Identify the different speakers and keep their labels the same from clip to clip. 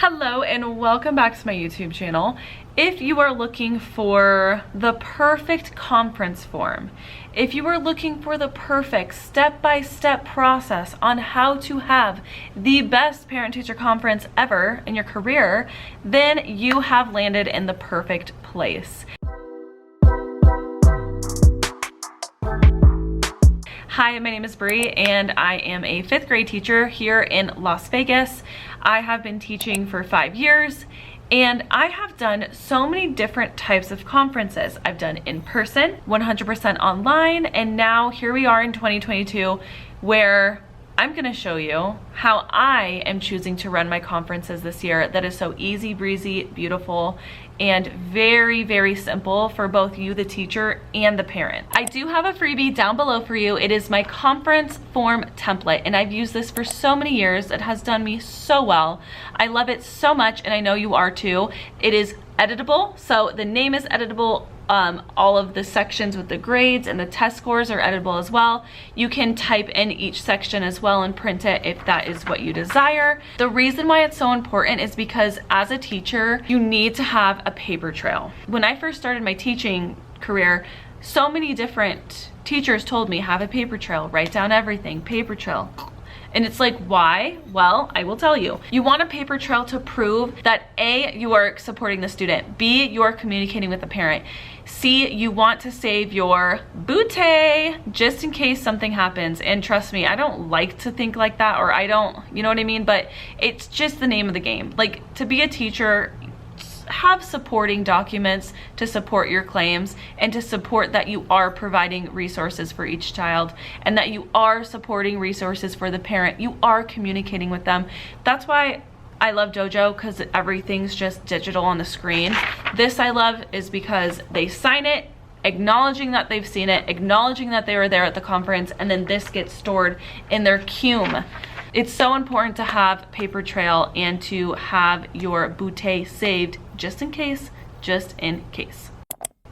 Speaker 1: Hello and welcome back to my YouTube channel. If you are looking for the perfect conference form, if you are looking for the perfect step-by-step process on how to have the best parent-teacher conference ever in your career, then you have landed in the perfect place. Hi, my name is Bree and I am a 5th grade teacher here in Las Vegas. I have been teaching for 5 years and I have done so many different types of conferences. I've done in person, 100% online, and now here we are in 2022 where I'm gonna show you how I am choosing to run my conferences this year that is so easy breezy, beautiful, and very, very simple for both you, the teacher, and the parent. I do have a freebie down below for you. It is my conference form template, and I've used this for so many years. It has done me so well. I love it so much, and I know you are too. It is editable, so the name is editable. All of the sections with the grades and the test scores are editable as well. You can type in each section as well and print it if that is what you desire. The reason why it's so important is because as a teacher, you need to have a paper trail. When I first started my teaching career, so many different teachers told me, have a paper trail, write down everything, paper trail. And it's like, why? Well, I will tell you. You want a paper trail to prove that A, you are supporting the student, B, you are communicating with the parent, C, you want to save your booty just in case something happens. And trust me, I don't like to think like that, or I don't, you know what I mean? But it's just the name of the game. Like, to be a teacher, have supporting documents to support your claims and to support that you are providing resources for each child and that you are supporting resources for the parent. You are communicating with them. That's why I love Dojo, because everything's just digital on the screen. This I love is because they sign it, acknowledging that they've seen it, acknowledging that they were there at the conference, and then this gets stored in their cume. It's so important to have paper trail and to have your bouquet saved just in case, just in case.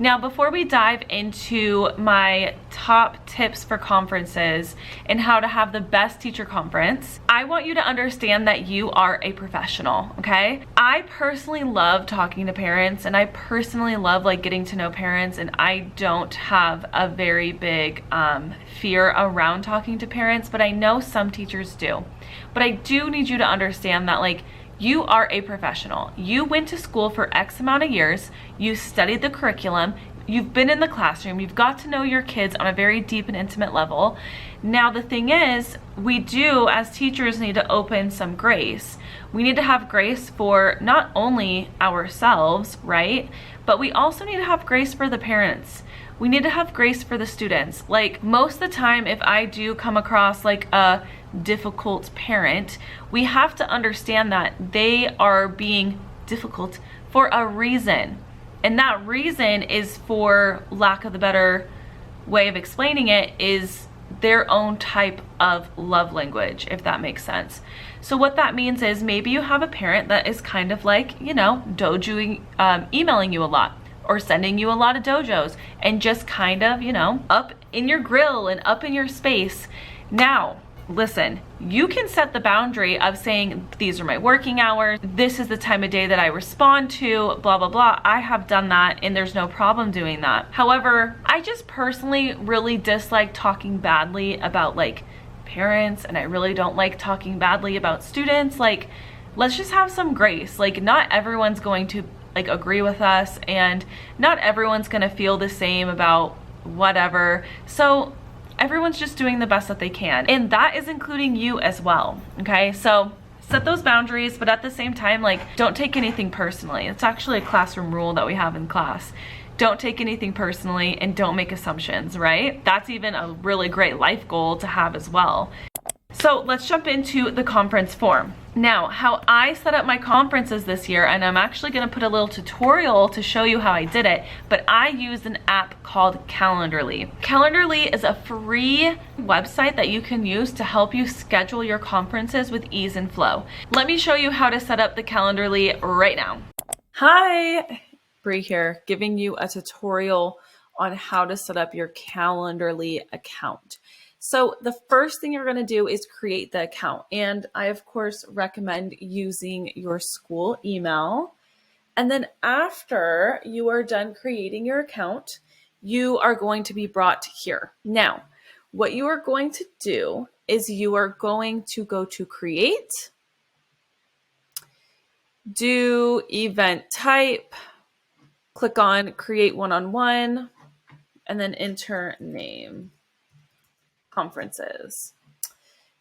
Speaker 1: Now, before we dive into my top tips for conferences and how to have the best teacher conference, I want you to understand that you are a professional, okay? I personally love talking to parents, and I personally love getting to know parents, and I don't have a very big fear around talking to parents, but I know some teachers do. But I do need you to understand that you are a professional. You went to school for X amount of years, you studied the curriculum, you've been in the classroom, you've got to know your kids on a very deep and intimate level. Now the thing is, we do as teachers need to open some grace. We need to have grace for not only ourselves, right? But we also need to have grace for the parents. We need to have grace for the students. Most of the time, if I do come across a difficult parent, we have to understand that they are being difficult for a reason. And that reason is, for lack of the better way of explaining it, is their own type of love language, if that makes sense. So what that means is maybe you have a parent that is kind of dojoing, emailing you a lot, or sending you a lot of dojos, and just kind of, up in your grill and up in your space. Now, listen, you can set the boundary of saying, these are my working hours, this is the time of day that I respond to, blah, blah, blah. I have done that, and there's no problem doing that. However, I just personally really dislike talking badly about parents, and I really don't like talking badly about students. Let's just have some grace. Not everyone's going to agree with us, and not everyone's gonna feel the same about whatever. So everyone's just doing the best that they can, and that is including you as well, okay? So set those boundaries, but at the same time, don't take anything personally. It's actually a classroom rule that we have in class. Don't take anything personally, and don't make assumptions, right? That's even a really great life goal to have as well. So let's jump into the conference form. Now, how I set up my conferences this year, and I'm actually gonna put a little tutorial to show you how I did it, but I used an app called Calendly. Calendly is a free website that you can use to help you schedule your conferences with ease and flow. Let me show you how to set up the Calendly right now. Hi, Bree here, giving you a tutorial on how to set up your Calendly account. So the first thing you're going to do is create the account. And I, of course, recommend using your school email. And then after you are done creating your account, you are going to be brought here. Now, what you are going to do is you are going to go to create, do event type, click on create one-on-one, and then enter name, conferences.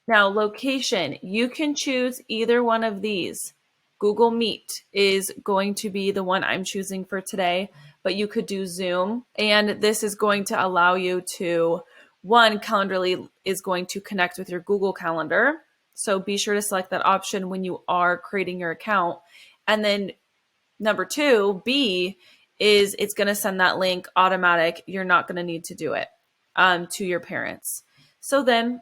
Speaker 1: Now, location, you can choose either one of these. Google Meet is going to be the one I'm choosing for today, but you could do Zoom. And this is going to allow you to, one, Calendly is going to connect with your Google Calendar. So be sure to select that option when you are creating your account. And then number two, B, is it's going to send that link automatic. You're not going to need to do it to your parents. So then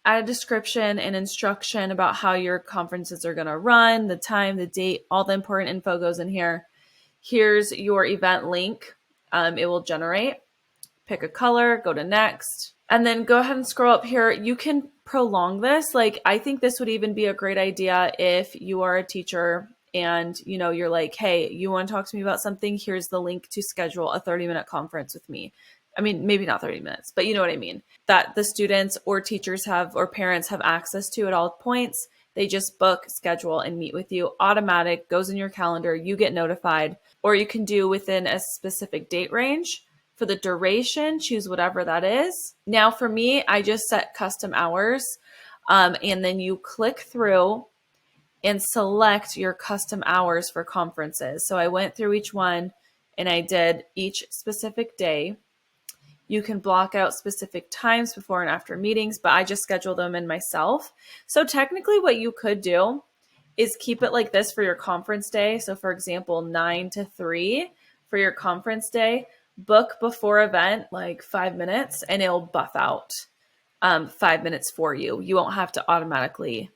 Speaker 1: add a description and instruction about how your conferences are going to run, the time, the date, all the important info goes in here. Here's your event link. It will generate. Pick a color, go to next, and then go ahead and scroll up here. You can prolong this. Like, I think this would even be a great idea if you are a teacher and you're like, hey, you want to talk to me about something? Here's the link to schedule a 30-minute conference with me. I mean, maybe not 30 minutes, but you know what I mean, that the students or teachers have or parents have access to at all points. They just book, schedule, and meet with you. Automatic, goes in your calendar, you get notified, or you can do within a specific date range. For the duration, choose whatever that is. Now for me, I just set custom hours, and then you click through and select your custom hours for conferences. So I went through each one and I did each specific day. You can block out specific times before and after meetings, but I just schedule them in myself. So technically what you could do is keep it like this for your conference day. So for example, 9 to 3 for your conference day, book before event, like 5 minutes, and it'll buff out 5 minutes for you. You won't have to automatically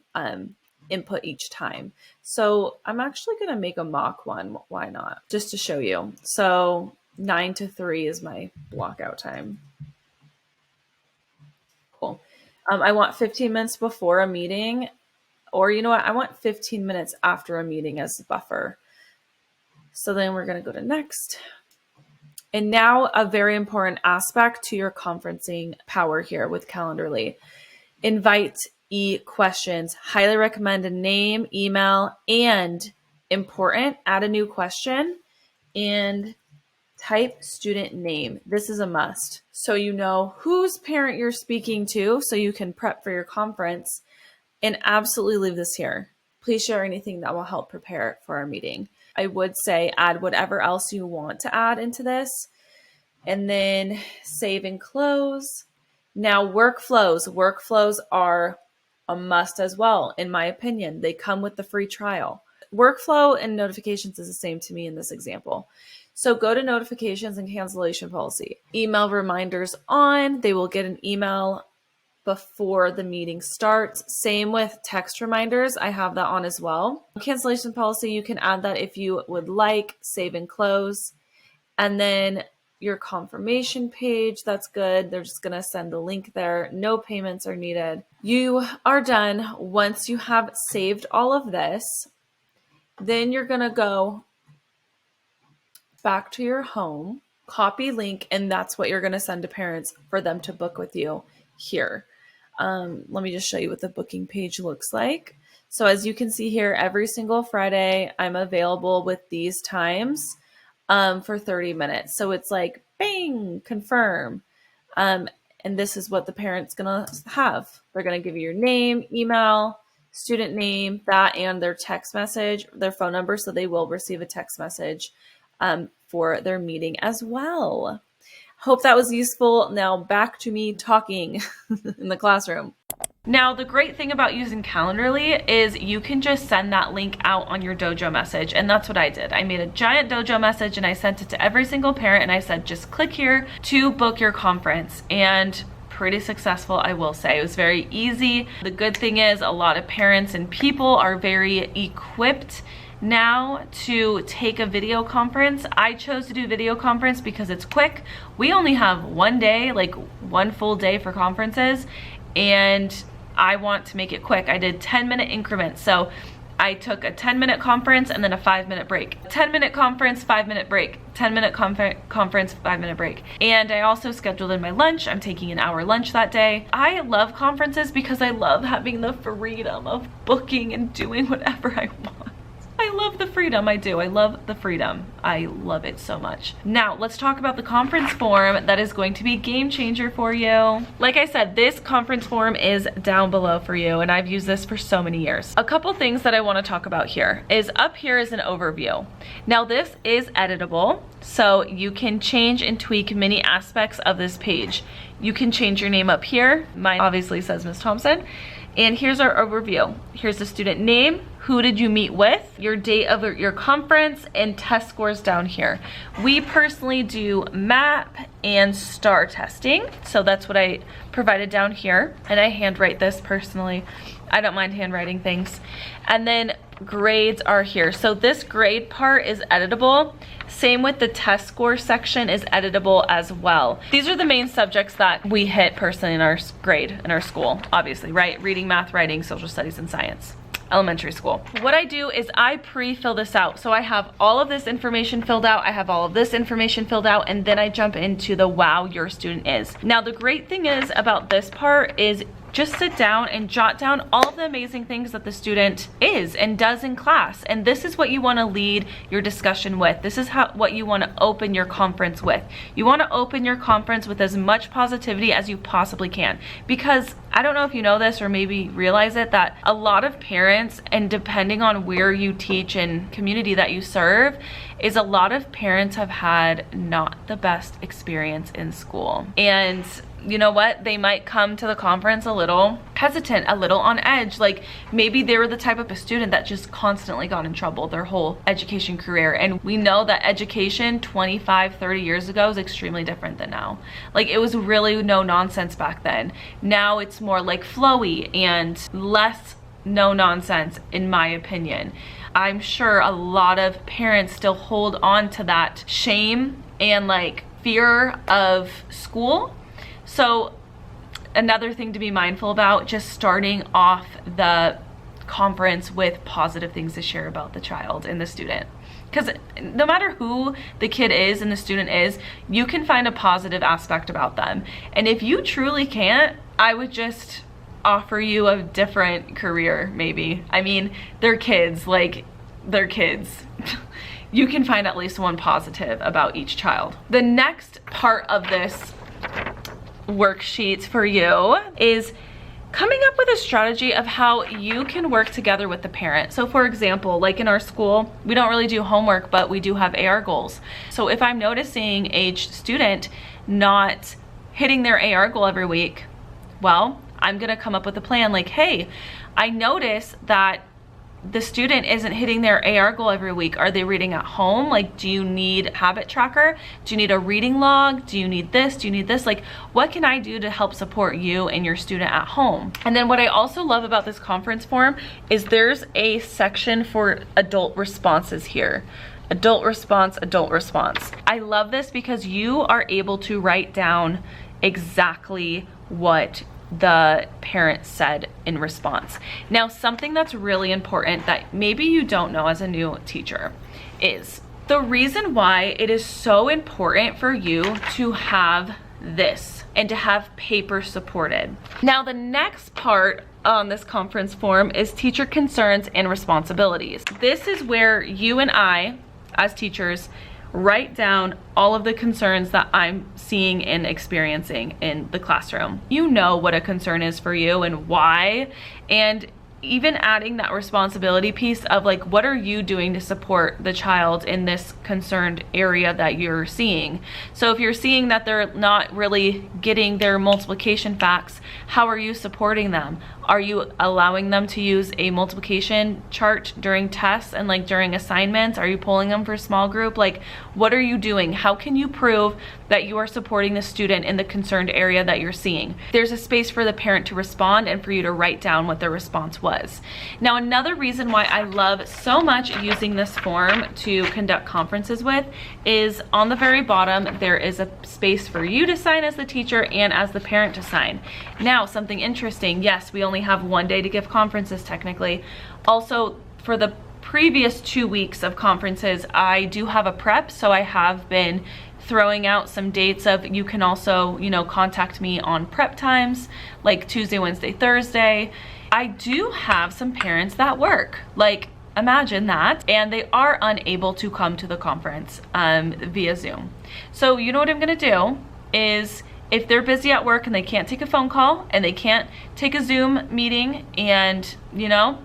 Speaker 1: input each time. So I'm actually going to make a mock one. Why not? Just to show you. So 9 to 3 is my blockout time. Cool. I want 15 minutes before a meeting, or you know what? I want 15 minutes after a meeting as a buffer. So then we're going to go to next. And now a very important aspect to your conferencing power here with Calendly. Invite questions. Highly recommend a name, email, and important, add a new question and type student name. This is a must. So you know whose parent you're speaking to so you can prep for your conference, and absolutely leave this here. Please share anything that will help prepare for our meeting. I would say add whatever else you want to add into this, and then save and close. Now workflows are a must as well, in my opinion. They come with the free trial. Workflow and notifications is the same to me in this example. So go to notifications and cancellation policy. Email reminders on. They will get an email before the meeting starts. Same with text reminders. I have that on as well. Cancellation policy, you can add that if you would like. Save and close. And then your confirmation page, that's good. They're just going to send the link there. No payments are needed. You are done. Once you have saved all of this, then you're going to go back to your home, copy link, and that's what you're going to send to parents for them to book with you here. Let me just show you what the booking page looks like. So as you can see here, every single Friday, I'm available with these times for 30 minutes. So it's like, bang, confirm. And this is what the parent's going to have. They're going to give you your name, email, student name, that, and their text message, their phone number. So they will receive a text message for their meeting as well. Hope that was useful. Now back to me talking in the classroom. Now, the great thing about using Calendly is you can just send that link out on your dojo message. And that's what I did. I made a giant dojo message and I sent it to every single parent. And I said, just click here to book your conference. And pretty successful, I will say. It was very easy. The good thing is a lot of parents and people are very equipped now to take a video conference. I chose to do video conference because it's quick. We only have one day, like one full day for conferences, and I want to make it quick. I did 10-minute increments. So I took a 10-minute conference and then a 5-minute break. 10-minute conference, 5-minute break. 10-minute conference, 5-minute break. And I also scheduled in my lunch. I'm taking an hour lunch that day. I love conferences because I love having the freedom of booking and doing whatever I want. I love the freedom, I do. I love the freedom. I love it so much. Now, let's talk about the conference form that is going to be a game changer for you. Like I said, this conference form is down below for you, and I've used this for so many years. A couple things that I wanna talk about here is up here is an overview. Now, this is editable, so you can change and tweak many aspects of this page. You can change your name up here. Mine obviously says Ms. Thompson. And here's our overview. Here's the student name, who did you meet with, your date of your conference, and test scores down here. We personally do MAP and STAR testing, so that's what I provided down here, and I handwrite this personally. I don't mind handwriting things. And then grades are here. So this grade part is editable. Same with the test score section is editable as well. These are the main subjects that we hit personally in our grade, in our school, obviously, right? Reading, math, writing, social studies, and science. Elementary school. What I do is I pre-fill this out. So I have all of this information filled out, I have all of this information filled out, and then I jump into the wow your student is. Now the great thing is about this part is just sit down and jot down all of the amazing things that the student is and does in class. And this is what you want to lead your discussion with. This is what you want to open your conference with. You want to open your conference with as much positivity as you possibly can. Because I don't know if you know this or maybe realize it, that a lot of parents, and depending on where you teach and community that you serve, is a lot of parents have had not the best experience in school. And you know what? They might come to the conference a little hesitant, a little on edge. Like maybe they were the type of a student that just constantly got in trouble their whole education career. And we know that education 25, 30 years ago is extremely different than now. Like it was really no nonsense back then. Now it's more like flowy and less no nonsense, in my opinion. I'm sure a lot of parents still hold on to that shame and like fear of school. So another thing to be mindful about, just starting off the conference with positive things to share about the child and the student. Because no matter who the kid is and the student is, you can find a positive aspect about them. And if you truly can't, I would just offer you a different career, maybe. I mean, they're kids, like, they're kids. You can find at least one positive about each child. The next part of this worksheets for you is coming up with a strategy of how you can work together with the parent. So for example, like in our school, we don't really do homework, but we do have AR goals. So if I'm noticing a student not hitting their AR goal every week, well, I'm gonna come up with a plan like, hey, I notice that the student isn't hitting their AR goal every week. Are they reading at home? Like, do you need habit tracker? Do you need a reading log? Do you need this? Do you need this? Like, what can I do to help support you and your student at home? And then what I also love about this conference form is there's a section for adult responses here. Adult response, adult response. I love this because you are able to write down exactly what the parent said in response. Now, something that's really important that maybe you don't know as a new teacher is the reason why it is so important for you to have this and to have paper supported. Now, the next part on this conference form is teacher concerns and responsibilities. This is where you and I, as teachers, write down all of the concerns that I'm seeing and experiencing in the classroom. You know what a concern is for you and why, and even adding that responsibility piece of like, what are you doing to support the child in this concerned area that you're seeing? So if you're seeing that they're not really getting their multiplication facts, how are you supporting them? Are you allowing them to use a multiplication chart during tests and like during assignments? Are you pulling them for small group? Like, what are you doing? How can you prove that you are supporting the student in the concerned area that you're seeing? There's a space for the parent to respond and for you to write down what their response was. Now, another reason why I love so much using this form to conduct conferences with is on the very bottom, there is a space for you to sign as the teacher and as the parent to sign. Now, something interesting, yes, we only have one day to give conferences technically. Also, for the previous 2 weeks of conferences, I do have a prep, so I have been throwing out some dates of, you can also, you know, contact me on prep times, like Tuesday, Wednesday, Thursday. I do have some parents that work, like imagine that, and they are unable to come to the conference via Zoom. So you know what I'm gonna do is, if they're busy at work and they can't take a phone call and they can't take a Zoom meeting, and you know,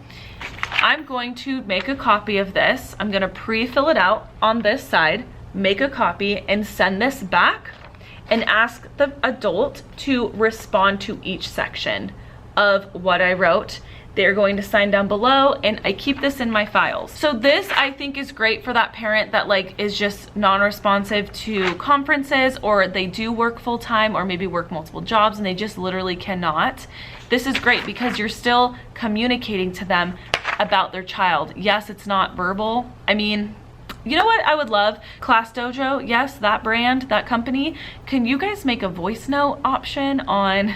Speaker 1: I'm going to make a copy of this. I'm gonna pre-fill it out on this side, make a copy and send this back and ask the adult to respond to each section of what I wrote. They're going to sign down below, and I keep this in my files. So this, I think, is great for that parent that like is just non-responsive to conferences, or they do work full-time or maybe work multiple jobs and they just literally cannot. This is great because you're still communicating to them about their child. Yes, it's not verbal. I mean, you know what I would love? Class Dojo, yes, that brand, that company. Can you guys make a voice note option on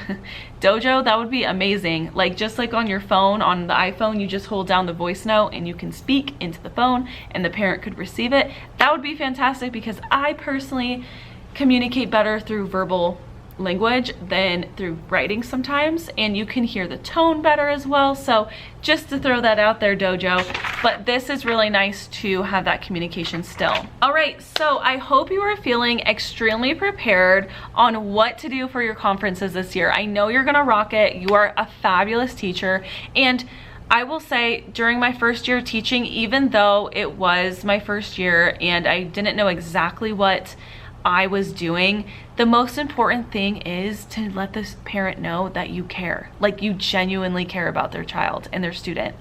Speaker 1: Dojo? That would be amazing. Like, just like on your phone, on the iPhone, you just hold down the voice note and you can speak into the phone and the parent could receive it. That would be fantastic because I personally communicate better through verbal language than through writing sometimes, and you can hear the tone better as well. So just to throw that out there, Dojo, but this is really nice to have that communication still. All right, so I hope you are feeling extremely prepared on what to do for your conferences this year. I know you're gonna rock it. You are a fabulous teacher, and I will say during my first year teaching, even though it was my first year and I didn't know exactly what I was doing, the most important thing is to let this parent know that you care, like you genuinely care about their child and their student.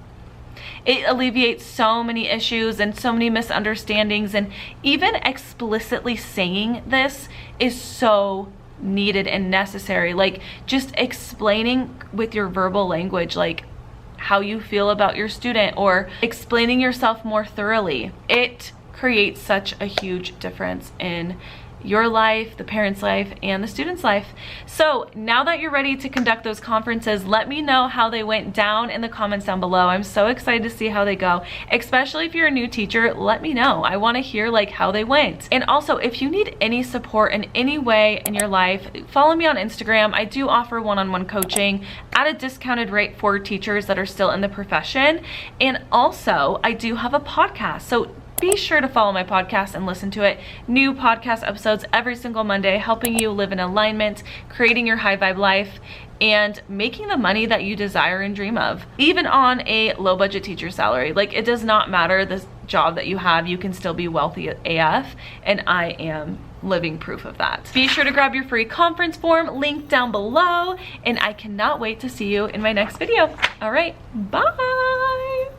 Speaker 1: It alleviates so many issues and so many misunderstandings, and even explicitly saying this is so needed and necessary. Like, just explaining with your verbal language, like how you feel about your student, or explaining yourself more thoroughly. It creates such a huge difference in your life, the parent's life, and the student's life. So now that you're ready to conduct those conferences, let me know how they went down in the comments down below. I'm so excited to see how they go, especially if you're a new teacher. Let me know. I want to hear like how they went. And also, if you need any support in any way in your life, follow me on Instagram. I do offer one-on-one coaching at a discounted rate for teachers that are still in the profession. And also, I do have a podcast. So be sure to follow my podcast and listen to it. New podcast episodes every single Monday, helping you live in alignment, creating your high vibe life, and making the money that you desire and dream of, even on a low budget teacher salary. Like, it does not matter the job that you have, you can still be wealthy AF, and I am living proof of that. Be sure to grab your free conference form, link down below, and I cannot wait to see you in my next video. All right, bye.